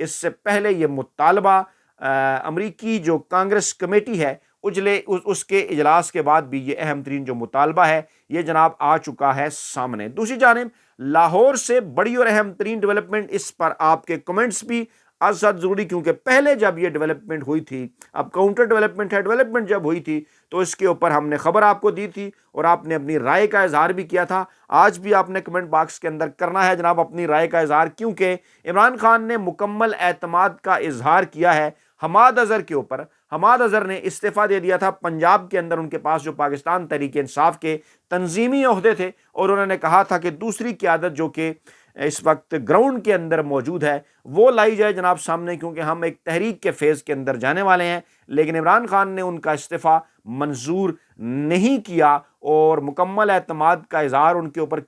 اس سے پہلے یہ مطالبہ امریکی جو کانگریس کمیٹی ہے اس کے اجلاس کے بعد بھی یہ اہم ترین جو مطالبہ ہے یہ جناب آ چکا ہے سامنے۔ دوسری جانب لاہور سے بڑی اور اہم ترین ڈیولپمنٹ، اس پر آپ کے کمنٹس بھی از حد ضروری، کیونکہ پہلے جب یہ ڈیولپمنٹ ہوئی تھی، اب کاؤنٹر ڈیولپمنٹ ہے، ڈیولپمنٹ جب ہوئی تھی تو اس کے اوپر ہم نے خبر آپ کو دی تھی اور آپ نے اپنی رائے کا اظہار بھی کیا تھا۔ آج بھی آپ نے کمنٹ باکس کے اندر کرنا ہے جناب اپنی رائے کا اظہار، کیونکہ عمران خان نے مکمل اعتماد کا اظہار کیا ہے حماد اظہر کے اوپر۔ حماد اظہر نے استعفیٰ دے دیا تھا پنجاب کے اندر، ان کے پاس جو پاکستان تحریک انصاف کے تنظیمی عہدے تھے، اور انہوں نے کہا تھا کہ دوسری قیادت جو کہ اس وقت گراؤنڈ کے اندر موجود ہے وہ لائی جائے جناب سامنے، کیونکہ ہم ایک تحریک کے فیز کے اندر جانے والے ہیں۔ لیکن عمران خان نے ان کا استعفیٰ منظور نہیں کیا اور مکمل اعتماد کا اظہار ان کے اوپر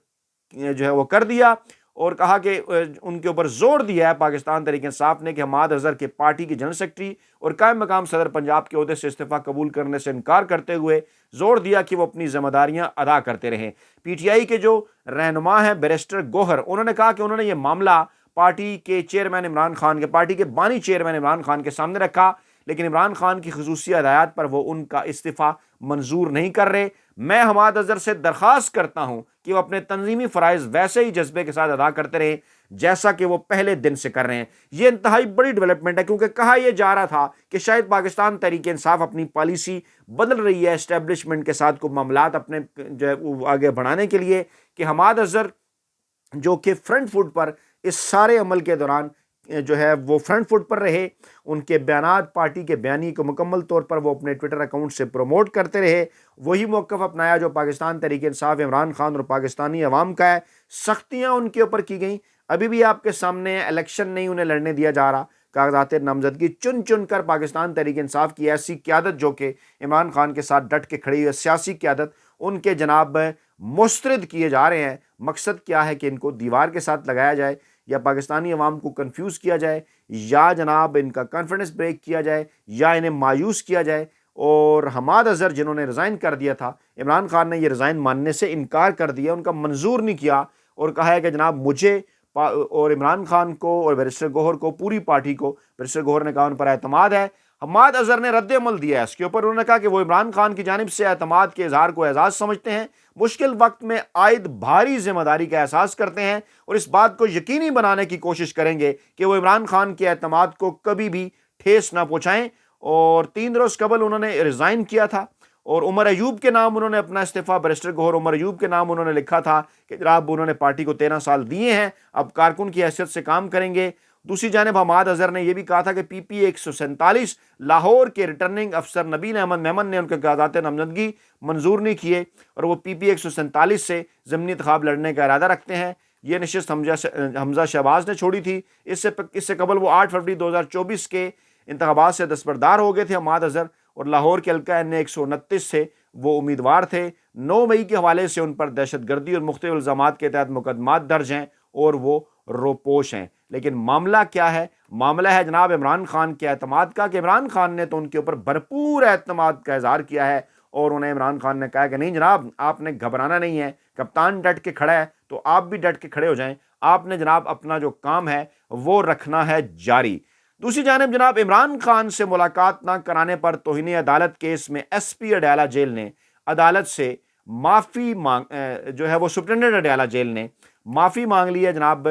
جو ہے وہ کر دیا، اور کہا کہ ان کے اوپر زور دیا ہے پاکستان تحریک انصاف نے کہ حماد اظہر کے پارٹی کے جنرل سیکرٹری اور قائم مقام صدر پنجاب کے عہدے سے استعفیٰ قبول کرنے سے انکار کرتے ہوئے زور دیا کہ وہ اپنی ذمہ داریاں ادا کرتے رہیں۔ پی ٹی آئی کے جو رہنما ہیں بیرسٹر گوہر، انہوں نے کہا کہ انہوں نے یہ معاملہ پارٹی کے چیئرمین عمران خان کے، پارٹی کے بانی چیئرمین عمران خان کے سامنے رکھا، لیکن عمران خان کی خصوصی ہدایات پر وہ ان کا استعفیٰ منظور نہیں کر رہے۔ میں حماد اظہر سے درخواست کرتا ہوں کہ وہ اپنے تنظیمی فرائض ویسے ہی جذبے کے ساتھ ادا کرتے رہیں جیسا کہ وہ پہلے دن سے کر رہے ہیں۔ یہ انتہائی بڑی ڈیولپمنٹ ہے، کیونکہ کہا یہ جا رہا تھا کہ شاید پاکستان تحریک انصاف اپنی پالیسی بدل رہی ہے اسٹیبلشمنٹ کے ساتھ، کو معاملات اپنے جو ہے وہ آگے بڑھانے کے لیے، کہ حماد اظہر جو کہ فرنٹ فٹ پر اس سارے عمل کے دوران جو ہے وہ فرنٹ فٹ پر رہے، ان کے بیانات پارٹی کے بیانی کو مکمل طور پر وہ اپنے ٹویٹر اکاؤنٹ سے پروموٹ کرتے رہے، وہی موقف اپنایا جو پاکستان تحریک انصاف عمران خان اور پاکستانی عوام کا ہے۔ سختیاں ان کے اوپر کی گئیں، ابھی بھی آپ کے سامنے الیکشن نہیں انہیں لڑنے دیا جا رہا، کاغذات نامزدگی چن چن کر پاکستان تحریک انصاف کی ایسی قیادت جو کہ عمران خان کے ساتھ ڈٹ کے کھڑی ہے، سیاسی قیادت، ان کے جناب مسترد کیے جا رہے ہیں۔ مقصد کیا ہے کہ ان کو دیوار کے ساتھ لگایا جائے، یا پاکستانی عوام کو کنفیوز کیا جائے، یا جناب ان کا کانفیڈنس بریک کیا جائے، یا انہیں مایوس کیا جائے۔ اور حماد اظہر جنہوں نے ریزائن کر دیا تھا، عمران خان نے یہ ریزائن ماننے سے انکار کر دیا، ان کا منظور نہیں کیا، اور کہا ہے کہ جناب مجھے اور عمران خان کو اور بیرسٹر گوہر کو، پوری پارٹی کو، بیرسٹر گوہر نے کہا ان پر اعتماد ہے۔ حماد اظہر نے رد عمل دیا ہے اس کے اوپر، انہوں نے کہا کہ وہ عمران خان کی جانب سے اعتماد کے اظہار کو اعزاز سمجھتے ہیں، مشکل وقت میں عائد بھاری ذمہ داری کا احساس کرتے ہیں، اور اس بات کو یقینی بنانے کی کوشش کریں گے کہ وہ عمران خان کے اعتماد کو کبھی بھی ٹھیس نہ پہنچائیں۔ اور 3 روز قبل انہوں نے ریزائن کیا تھا، اور عمر ایوب کے نام انہوں نے اپنا استعفیٰ، بیرسٹر گوہر عمر ایوب کے نام انہوں نے لکھا تھا کہ جناب انہوں نے پارٹی کو 13 سال دیے ہیں، اب کارکن کی حیثیت سے کام کریں گے۔ دوسری جانب حماد اظہر نے یہ بھی کہا تھا کہ پی پی 147 لاہور کے ریٹرننگ افسر نبیل احمد میمن نے ان کے کاغذات نامزدگی منظور نہیں کیے، اور وہ پی پی 147 سے ضمنی انتخاب لڑنے کا ارادہ رکھتے ہیں۔ یہ نشست حمزہ شہباز نے چھوڑی تھی، اس سے قبل وہ 8 فروری 2024 کے انتخابات سے دستبردار ہو گئے تھے حماد اظہر، اور لاہور کے حلقہ این 129 سے وہ امیدوار تھے۔ 9 مئی کے حوالے سے ان پر دہشت گردی اور مختلف الزامات کے تحت مقدمات درج ہیں اور وہ روپوش ہیں۔ لیکن معاملہ کیا ہے؟ معاملہ ہے جناب عمران خان کے اعتماد کا، کہ عمران خان نے تو ان کے اوپر بھرپور اعتماد کا اظہار کیا ہے، اور انہیں عمران خان نے کہا کہ نہیں جناب آپ نے گھبرانا نہیں ہے، کپتان ڈٹ کے کھڑا ہے تو آپ بھی ڈٹ کے کھڑے ہو جائیں، آپ نے جناب اپنا جو کام ہے وہ رکھنا ہے جاری۔ دوسری جانب جناب عمران خان سے ملاقات نہ کرانے پر توہین عدالت کیس میں ایس پی اڈیالہ جیل نے عدالت سے معافی جو ہے وہ سپرنٹنڈنٹ اڈیالہ جیل نے معافی مانگ لی ہے جناب،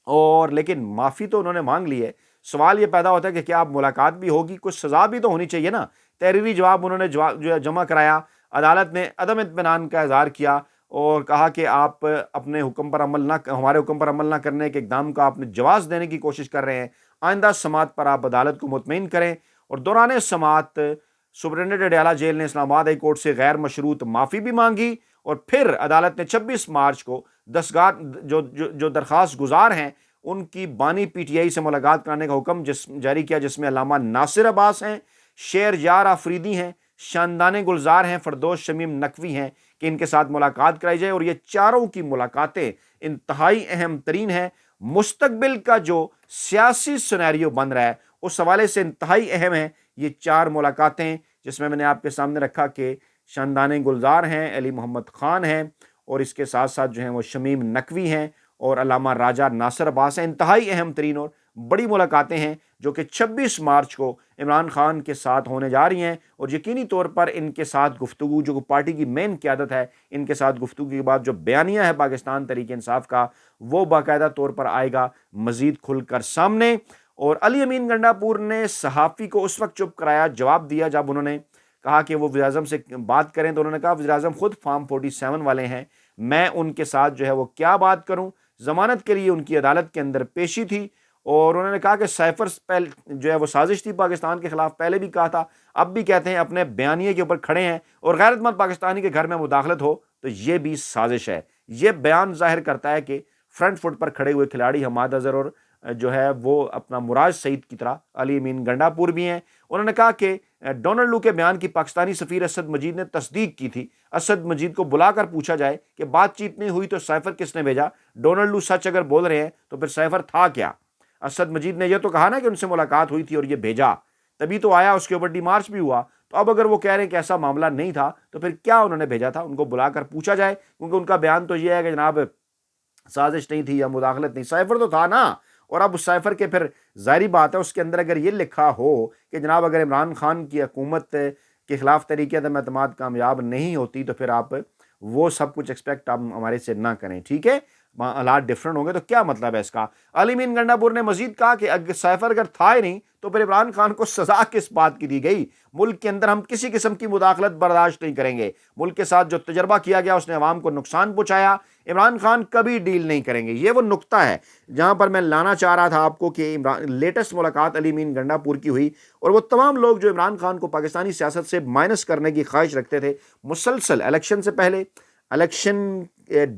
اور لیکن معافی تو انہوں نے مانگ لی ہے، سوال یہ پیدا ہوتا ہے کہ کیا اب ملاقات بھی ہوگی؟ کچھ سزا بھی تو ہونی چاہیے نا۔ تحریری جواب انہوں نے جو جمع کرایا، عدالت نے عدم اطمینان کا اظہار کیا اور کہا کہ آپ اپنے حکم پر عمل ہمارے حکم پر عمل نہ کرنے کے اقدام کا آپ نے جواز دینے کی کوشش کر رہے ہیں، آئندہ سماعت پر آپ عدالت کو مطمئن کریں۔ اور دوران سماعت سپرنٹنڈنٹ اڈیالہ جیل نے اسلام آباد ہائی کورٹ سے غیر مشروط معافی بھی مانگی، اور پھر عدالت نے 26 مارچ کو جو درخواست گزار ہیں ان کی بانی پی ٹی آئی سے ملاقات کرانے کا حکم جاری کیا، جس میں علامہ ناصر عباس ہیں، شیر یار آفریدی ہیں، شاندان گلزار ہیں، فردوس شمیم نقوی ہیں، کہ ان کے ساتھ ملاقات کرائی جائے۔ اور یہ چاروں کی ملاقاتیں انتہائی اہم ترین ہیں، مستقبل کا جو سیاسی سینیریو بن رہا ہے اس حوالے سے انتہائی اہم ہیں یہ 4 ملاقاتیں، جس میں نے آپ کے سامنے رکھا کہ شاندان گلزار ہیں، علی محمد خان ہیں، اور اس کے ساتھ ساتھ جو ہیں وہ شمیم نقوی ہیں، اور علامہ راجہ ناصر عباس ہیں۔ انتہائی اہم ترین اور بڑی ملاقاتیں ہیں جو کہ 26 مارچ کو عمران خان کے ساتھ ہونے جا رہی ہیں، اور یقینی طور پر ان کے ساتھ گفتگو، جو پارٹی کی مین قیادت ہے، ان کے ساتھ گفتگو کے بعد جو بیانیہ ہے پاکستان تحریک انصاف کا، وہ باقاعدہ طور پر آئے گا مزید کھل کر سامنے۔ اور علی امین گنڈا پور نے صحافی کو اس وقت چپ کرایا، جواب دیا جب انہوں نے کہا کہ وہ وزیر اعظم سے بات کریں، تو انہوں نے کہا وزیر اعظم خود فارم 47 والے ہیں، میں ان کے ساتھ جو ہے وہ کیا بات کروں، ضمانت کے لیے ان کی عدالت کے اندر پیشی تھی۔ اور انہوں نے کہا کہ سائفر جو ہے وہ سازش تھی پاکستان کے خلاف، پہلے بھی کہا تھا، اب بھی کہتے ہیں، اپنے بیانیے کے اوپر کھڑے ہیں، اور غیرت مند پاکستانی کے گھر میں مداخلت ہو تو یہ بھی سازش ہے۔ یہ بیان ظاہر کرتا ہے کہ فرنٹ فٹ پر کھڑے ہوئے کھلاڑی حماد اظہر اور جو ہے وہ اپنا مراد سعید کی طرح علی امین گنڈا پور بھی ہیں۔ انہوں نے کہا کہ ڈونلڈ لو کے بیان کی پاکستانی سفیر اسد مجید نے تصدیق کی تھی، اسد مجید کو بلا کر پوچھا جائے کہ بات چیت نہیں ہوئی تو سائفر کس نے بھیجا، ڈونلڈ لو سچ اگر بول رہے ہیں تو پھر سائفر تھا کیا؟ اسد مجید نے یہ تو کہا نا کہ ان سے ملاقات ہوئی تھی اور یہ بھیجا، تبھی تو آیا، اس کے اوپر ڈی مارچ بھی ہوا، تو اب اگر وہ کہہ رہے ہیں کہ ایسا معاملہ نہیں تھا تو پھر کیا انہوں نے بھیجا تھا؟ ان کو بلا کر پوچھا جائے، کیونکہ ان کا بیان تو یہ ہے کہ جناب سازش نہیں تھی یا مداخلت نہیں، سائفر تو تھا نا۔ اور اب اس سائفر کے پھر ظاہری بات ہے، اس کے اندر اگر یہ لکھا ہو کہ جناب اگر عمران خان کی حکومت کے خلاف تحریک عدم اعتماد کامیاب نہیں ہوتی تو پھر آپ وہ سب کچھ ایکسپیکٹ آپ ہمارے سے نہ کریں، ٹھیک ہے، حالات ڈفرنٹ ہوں گے تو کیا مطلب ہے اس کا؟ علی امین گنڈا پور نے مزید کہا کہ اگر سائفر اگر تھا ہی نہیں تو پھر عمران خان کو سزا کس بات کی دی گئی؟ ملک کے اندر ہم کسی قسم کی مداخلت برداشت نہیں کریں گے، ملک کے ساتھ جو تجربہ کیا گیا اس نے عوام کو نقصان پہنچایا، عمران خان کبھی ڈیل نہیں کریں گے۔ یہ وہ نقطہ ہے جہاں پر میں لانا چاہ رہا تھا آپ کو کہ لیٹسٹ ملاقات علی امین گنڈا پور کی ہوئی، اور وہ تمام لوگ جو عمران خان کو پاکستانی سیاست سے مائنس کرنے کی خواہش رکھتے تھے، مسلسل الیکشن سے پہلے، الیکشن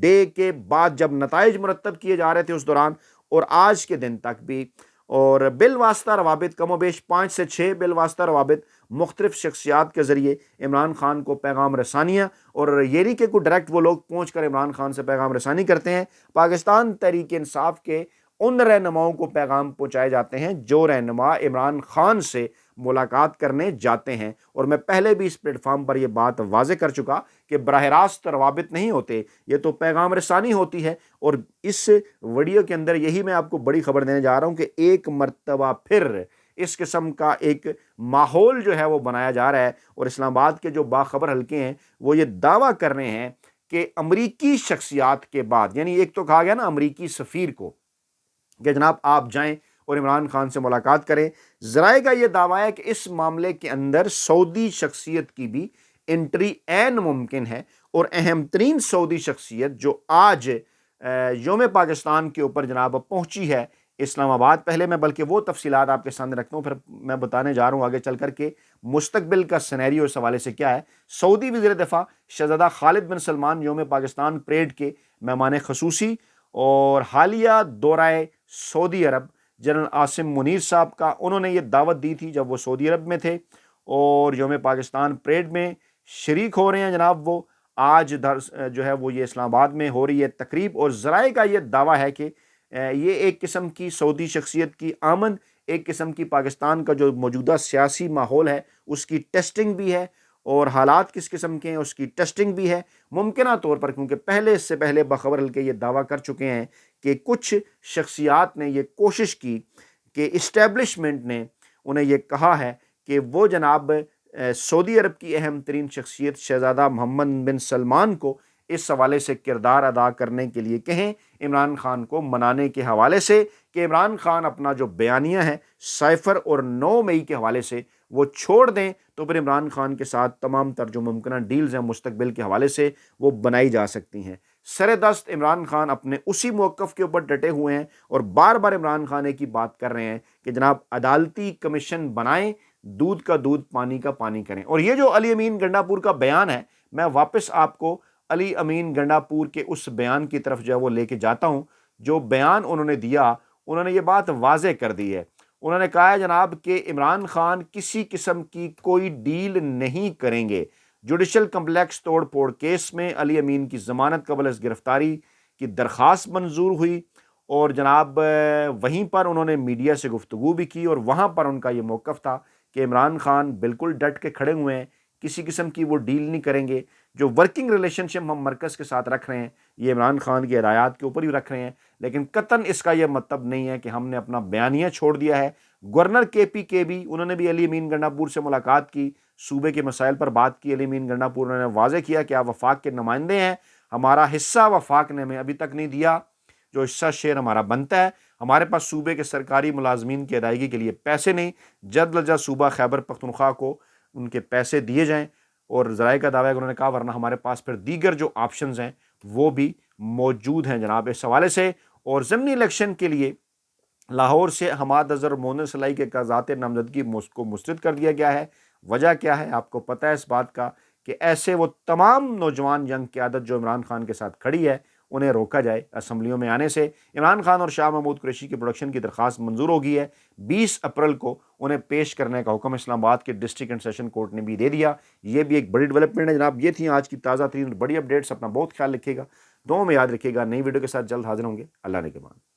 ڈے کے بعد جب نتائج مرتب کیے جا رہے تھے اس دوران، اور آج کے دن تک بھی، اور بالواسطہ روابط کم و بیش 5 سے 6 بالواسطہ روابط مختلف شخصیات کے ذریعے عمران خان کو پیغام رسانیاں، اور یہ نہیں کہ کوئی ڈائریکٹ وہ لوگ پہنچ کر عمران خان سے پیغام رسانی کرتے ہیں، پاکستان تحریک انصاف کے ان رہنماؤں کو پیغام پہنچائے جاتے ہیں جو رہنما عمران خان سے ملاقات کرنے جاتے ہیں۔ اور میں پہلے بھی اس پلیٹ فارم پر یہ بات واضح کر چکا کہ براہ راست روابط نہیں ہوتے، یہ تو پیغام رسانی ہوتی ہے۔ اور اس ویڈیو کے اندر یہی میں آپ کو بڑی خبر دینے جا رہا ہوں کہ ایک مرتبہ پھر اس قسم کا ایک ماحول جو ہے وہ بنایا جا رہا ہے، اور اسلام آباد کے جو باخبر حلقے ہیں وہ یہ دعویٰ کر رہے ہیں کہ امریکی شخصیات کے بعد، یعنی ایک تو کہا گیا نا امریکی سفیر کو کہ جناب آپ جائیں اور عمران خان سے ملاقات کریں، ذرائع کا یہ دعویٰ ہے کہ اس معاملے کے اندر سعودی شخصیت کی بھی انٹری عین ممکن ہے، اور اہم ترین سعودی شخصیت جو آج یوم پاکستان کے اوپر جناب پہنچی ہے اسلام آباد۔ پہلے میں بلکہ وہ تفصیلات آپ کے سامنے رکھتا ہوں، پھر میں بتانے جا رہا ہوں آگے چل کر کے مستقبل کا سینیریو اس حوالے سے کیا ہے۔ سعودی وزیر دفاع شہزادہ خالد بن سلمان یوم پاکستان پریڈ کے مہمان خصوصی، اور حالیہ دورہ سعودی عرب جنرل عاصم منیر صاحب کا انہوں نے یہ دعوت دی تھی جب وہ سعودی عرب میں تھے، اور یوم پاکستان پریڈ میں شریک ہو رہے ہیں جناب۔ وہ آج جو ہے وہ یہ اسلام آباد میں ہو رہی ہے تقریب، اور ذرائع کا یہ دعویٰ ہے کہ یہ ایک قسم کی سعودی شخصیت کی آمد، ایک قسم کی پاکستان کا جو موجودہ سیاسی ماحول ہے اس کی ٹیسٹنگ بھی ہے، اور حالات کس قسم کے ہیں اس کی ٹیسٹنگ بھی ہے ممکنہ طور پر، کیونکہ پہلے اس سے پہلے باخبر حلقے یہ دعویٰ کر چکے ہیں کہ کچھ شخصیات نے یہ کوشش کی کہ اسٹیبلشمنٹ نے انہیں یہ کہا ہے کہ وہ جناب سعودی عرب کی اہم ترین شخصیت شہزادہ محمد بن سلمان کو اس حوالے سے کردار ادا کرنے کے لیے کہیں، عمران خان کو منانے کے حوالے سے، کہ عمران خان اپنا جو بیانیہ ہے سائفر اور 9 مئی کے حوالے سے وہ چھوڑ دیں، تو پھر عمران خان کے ساتھ تمام تر جو ممکنہ ڈیلز ہیں مستقبل کے حوالے سے وہ بنائی جا سکتی ہیں۔ سر دست عمران خان اپنے اسی موقف کے اوپر ڈٹے ہوئے ہیں، اور بار بار عمران خان ایک ہی بات کر رہے ہیں کہ جناب عدالتی کمیشن بنائیں، دودھ کا دودھ پانی کا پانی کریں۔ اور یہ جو علی امین گنڈا پور کا بیان ہے، میں واپس آپ کو علی امین گنڈا پور کے اس بیان کی طرف جو ہے وہ لے کے جاتا ہوں، جو بیان انہوں نے دیا، انہوں نے یہ بات واضح کر دی ہے۔ انہوں نے کہا ہے جناب کہ عمران خان کسی قسم کی کوئی ڈیل نہیں کریں گے۔ جوڈیشل کمپلیکس توڑ پھوڑ کیس میں علی امین کی ضمانت قبل از گرفتاری کی درخواست منظور ہوئی، اور جناب وہیں پر انہوں نے میڈیا سے گفتگو بھی کی، اور وہاں پر ان کا یہ موقف تھا کہ عمران خان بالکل ڈٹ کے کھڑے ہوئے ہیں، کسی قسم کی وہ ڈیل نہیں کریں گے۔ جو ورکنگ ریلیشن شپ ہم مرکز کے ساتھ رکھ رہے ہیں یہ عمران خان کی ہدایات کے اوپر ہی رکھ رہے ہیں، لیکن قطعاً اس کا یہ مطلب نہیں ہے کہ ہم نے اپنا بیانیہ چھوڑ دیا ہے۔ گورنر کے پی کے بھی انہوں نے بھی علی امین گنڈاپور سے ملاقات کی، صوبے کے مسائل پر بات کی۔ علی امین گنڈاپور نے واضح کیا کہ آپ وفاق کے نمائندے ہیں، ہمارا حصہ وفاق نے ہمیں ابھی تک نہیں دیا، جو حصہ شیئر ہمارا بنتا ہے، ہمارے پاس صوبے کے سرکاری ملازمین کی ادائیگی کے لیے پیسے نہیں، جلد از جلد صوبہ خیبر پختونخوا کو ان کے پیسے دیے جائیں۔ اور ذرائع کا دعویٰ ہے کہ انہوں نے کہا ورنہ ہمارے پاس پھر دیگر جو آپشنز ہیں وہ بھی موجود ہیں جناب اس حوالے سے۔ اور ضمنی الیکشن کے لیے لاہور سے حماد اظہر محمد صلاحی کے کاغذات نامزدگی کو مسترد کر دیا گیا ہے۔ وجہ کیا ہے آپ کو پتہ ہے اس بات کا کہ ایسے وہ تمام نوجوان ینگ قیادت جو عمران خان کے ساتھ کھڑی ہے انہیں روکا جائے اسمبلیوں میں آنے سے۔ عمران خان اور شاہ محمود قریشی کی پروڈکشن کی درخواست منظور ہو گئی ہے، 20 اپریل کو انہیں پیش کرنے کا حکم اسلام آباد کے ڈسٹرکٹ اینڈ سیشن کورٹ نے بھی دے دیا۔ یہ بھی ایک بڑی ڈیولپمنٹ ہے جناب۔ یہ تھیں آج کی تازہ ترین بڑی اپڈیٹس، اپنا بہت خیال رکھیے گا، دعاؤں میں یاد رکھیے گا۔ نئی ویڈیو کے ساتھ جلد حاضر ہوں گے، اللہ نے کے مان۔